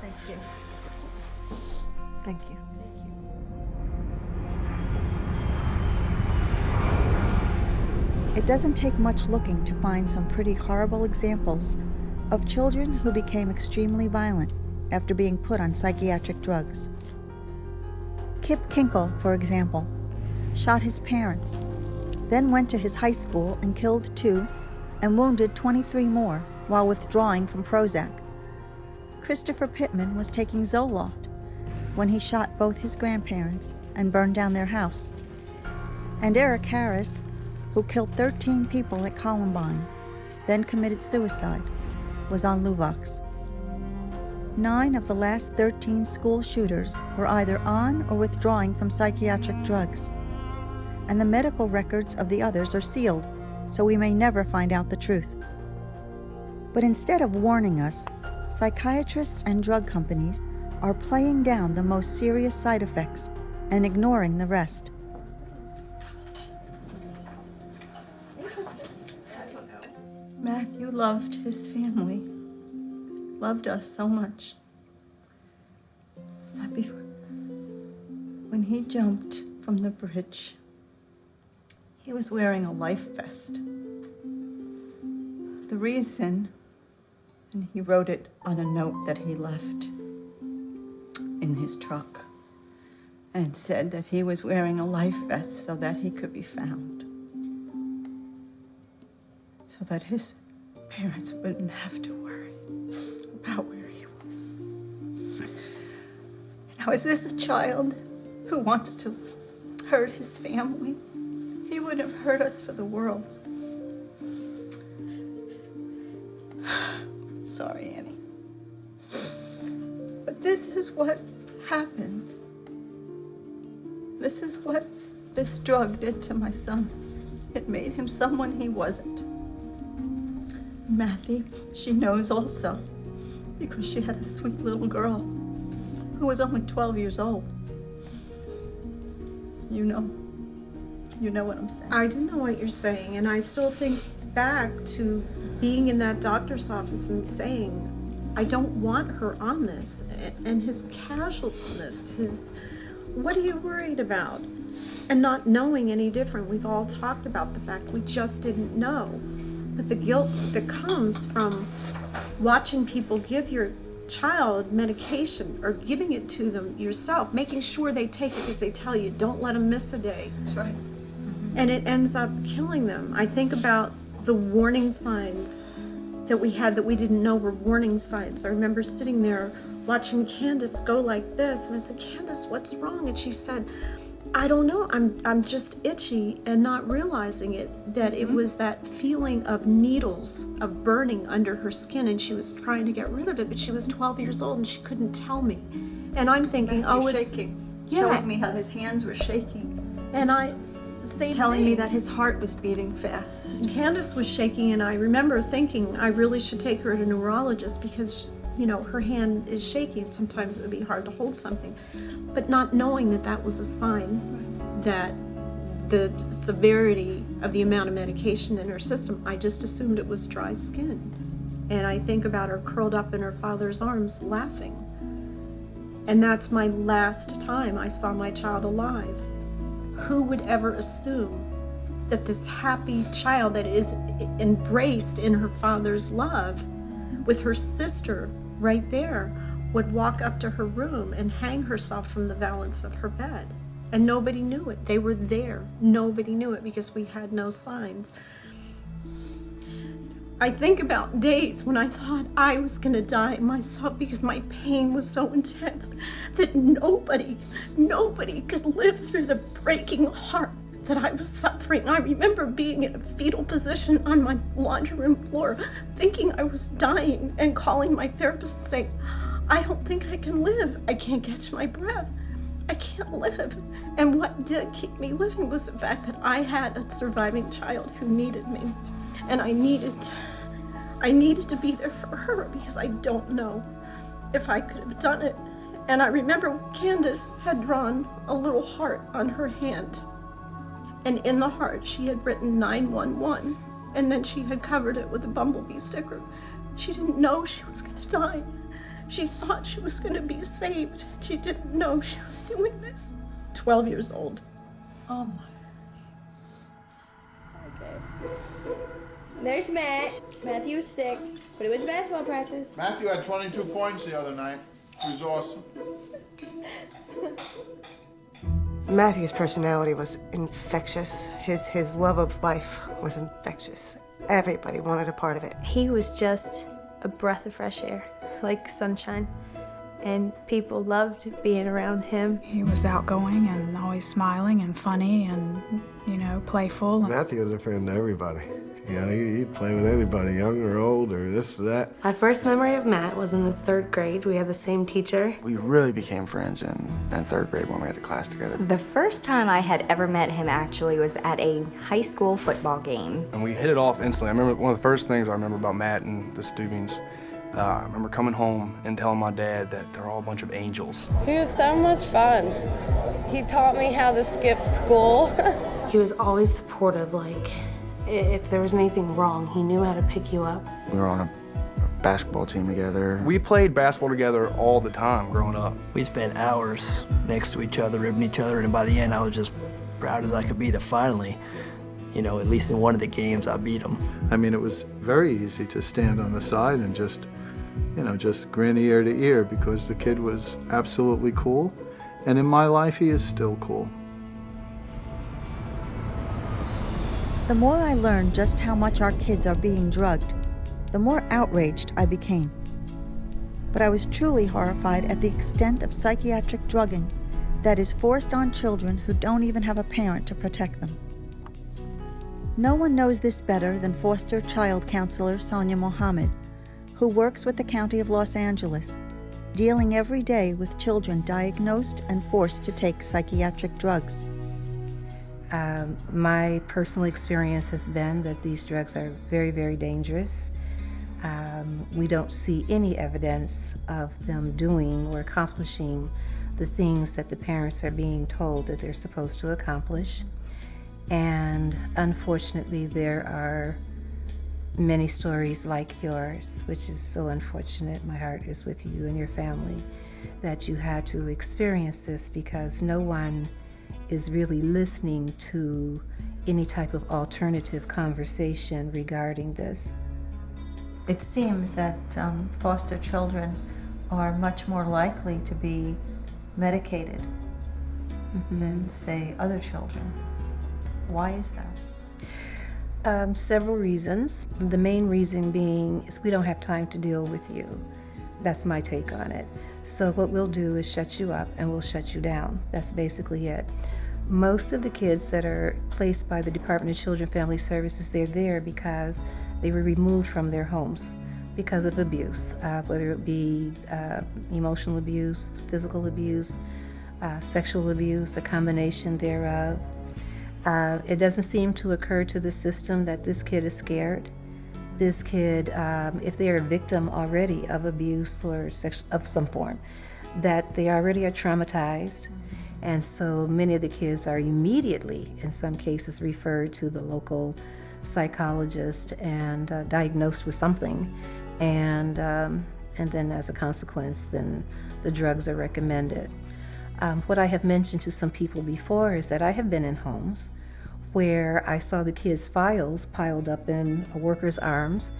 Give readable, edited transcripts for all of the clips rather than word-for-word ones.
Thank you. Thank you. It doesn't take much looking to find some pretty horrible examples of children who became extremely violent after being put on psychiatric drugs. Kip Kinkle, for example, shot his parents, then went to his high school and killed 2 and wounded 23 more while withdrawing from Prozac. Christopher Pittman was taking Zoloft when he shot both his grandparents and burned down their house. And Eric Harris, who killed 13 people at Columbine, then committed suicide, was on Luvox. 9 of the last 13 school shooters were either on or withdrawing from psychiatric drugs, and the medical records of the others are sealed, so we may never find out the truth. But instead of warning us, psychiatrists and drug companies are playing down the most serious side effects and ignoring the rest. Matthew loved his family, loved us so much that when he jumped from the bridge, he was wearing a life vest. The reason, and he wrote it on a note that he left in his truck, and said that he was wearing a life vest so that he could be found, so that his parents wouldn't have to worry about where he was. Now, is this a child who wants to hurt his family? He wouldn't have hurt us for the world. Sorry, Annie. But this is what happened. This is what this drug did to my son. It made him someone he wasn't. Matthew, she knows also, because she had a sweet little girl who was only 12 years old. You know what I'm saying. I do know what you're saying, and I still think back to being in that doctor's office and saying, I don't want her on this, and his casualness, what are you worried about? And not knowing any different. We've all talked about the fact we just didn't know. But the guilt that comes from watching people give your child medication or giving it to them yourself, making sure they take it because they tell you, don't let them miss a day. That's right. And it ends up killing them. I think about the warning signs that we had that we didn't know were warning signs. I remember sitting there watching Candace go like this, and I said, Candace, what's wrong? And she said, I don't know, I'm just itchy, and not realizing it, that it was that feeling of needles, of burning under her skin, and she was trying to get rid of it, but she was 12 years old and she couldn't tell me. And I'm thinking, oh, it's shaking. Yeah. Showing me how his hands were shaking. And telling me that his heart was beating fast. Candace was shaking, and I remember thinking I really should take her to a neurologist because, her hand is shaking. Sometimes it would be hard to hold something. But not knowing that that was a sign that the severity of the amount of medication in her system, I just assumed it was dry skin. And I think about her curled up in her father's arms laughing. And that's my last time I saw my child alive. Who would ever assume that this happy child that is embraced in her father's love with her sister right there would walk up to her room and hang herself from the valance of her bed? And nobody knew it. They were there. Nobody knew it because we had no signs. I think about days when I thought I was going to die myself because my pain was so intense that nobody could live through the breaking heart that I was suffering. I remember being in a fetal position on my laundry room floor, thinking I was dying, and calling my therapist and saying, I don't think I can live. I can't catch my breath. I can't live. And what did keep me living was the fact that I had a surviving child who needed me. And I needed to be there for her because I don't know if I could have done it. And I remember Candace had drawn a little heart on her hand. And in the heart, she had written 911. And then she had covered it with a bumblebee sticker. She didn't know she was going to die. She thought she was going to be saved. She didn't know she was doing this. 12 years old. Oh my. Okay. There's Matt. Matthew was sick, but he went to basketball practice. Matthew had 22 points the other night. He was awesome. Matthew's personality was infectious. His love of life was infectious. Everybody wanted a part of it. He was just a breath of fresh air, like sunshine. And people loved being around him. He was outgoing and always smiling and funny and, you know, playful. Matthew was a friend to everybody. You know, he'd play with anybody, young or old or this or that. My first memory of Matt was in the 3rd grade. We had the same teacher. We really became friends in 3rd grade when we had a class together. The first time I had ever met him actually was at a high school football game. And we hit it off instantly. I remember one of the first things I remember about Matt and the Steubings. I remember coming home and telling my dad that they're all a bunch of angels. He was so much fun. He taught me how to skip school. He was always supportive, like, if there was anything wrong, he knew how to pick you up. We were on a basketball team together. We played basketball together all the time growing up. We spent hours next to each other, ribbing each other, and by the end I was just proud as I could be to finally, you know, at least in one of the games I beat him. I mean, it was very easy to stand on the side and just, you know, just grin ear to ear because the kid was absolutely cool. And in my life, he is still cool. The more I learned just how much our kids are being drugged, the more outraged I became. But I was truly horrified at the extent of psychiatric drugging that is forced on children who don't even have a parent to protect them. No one knows this better than foster child counselor Sonia Mohammed, who works with the County of Los Angeles, dealing every day with children diagnosed and forced to take psychiatric drugs. My personal experience has been that these drugs are very, very dangerous. We don't see any evidence of them doing or accomplishing the things that the parents are being told that they're supposed to accomplish. And unfortunately, there are many stories like yours, which is so unfortunate. My heart is with you and your family that you had to experience this, because no one is really listening to any type of alternative conversation regarding this. It seems that foster children are much more likely to be medicated than, say, other children. Why is that? Several reasons. The main reason being is we don't have time to deal with you. That's my take on it. So what we'll do is shut you up and we'll shut you down. That's basically it. Most of the kids that are placed by the Department of Children and Family Services, they're there because they were removed from their homes because of abuse, whether it be emotional abuse, physical abuse, sexual abuse, a combination thereof. It doesn't seem to occur to the system that this kid is scared. This kid, if they are a victim already of abuse or of some form, that they already are traumatized. And so many of the kids are immediately, in some cases, referred to the local psychologist and diagnosed with something. And then as a consequence, then the drugs are recommended. What I have mentioned to some people before is that I have been in homes where I saw the kids' files piled up in a worker's arms,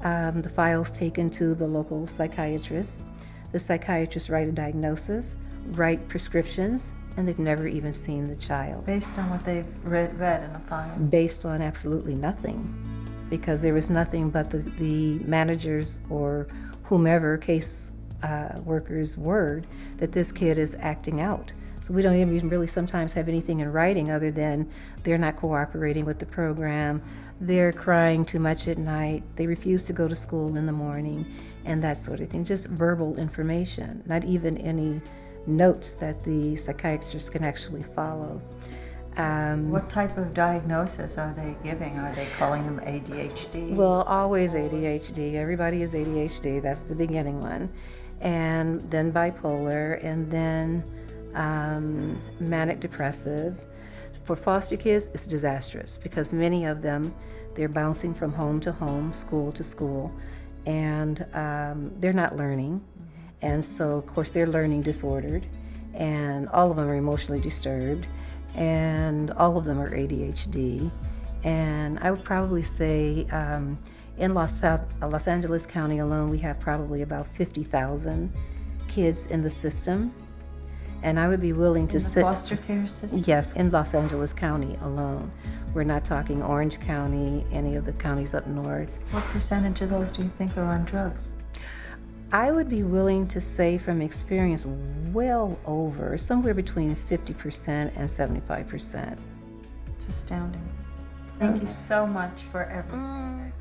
the files taken to the local psychiatrist. The psychiatrist write a diagnosis, write prescriptions, and they've never even seen the child. Based on what they've read in a file? Based on absolutely nothing, because there was nothing but the manager's or whomever case worker's word that this kid is acting out. So we don't even really sometimes have anything in writing other than they're not cooperating with the program, they're crying too much at night, they refuse to go to school in the morning, and that sort of thing. Just verbal information, not even any notes that the psychiatrist can actually follow. What type of diagnosis are they giving? Are they calling them ADHD? Well, always ADHD. Everybody is ADHD. That's the beginning one. And then bipolar, and then manic depressive. For foster kids, it's disastrous because many of them, they're bouncing from home to home, school to school, and they're not learning. And so, of course, they're learning disordered, and all of them are emotionally disturbed, and all of them are ADHD. And I would probably say in Los Angeles County alone, we have probably about 50,000 kids in the system. And I would be willing to In the foster care system? Yes, in Los Angeles County alone. We're not talking Orange County, any of the counties up north. What percentage of those do you think are on drugs? I would be willing to say from experience well over, somewhere between 50% and 75%. It's astounding. Thank you so much for everything.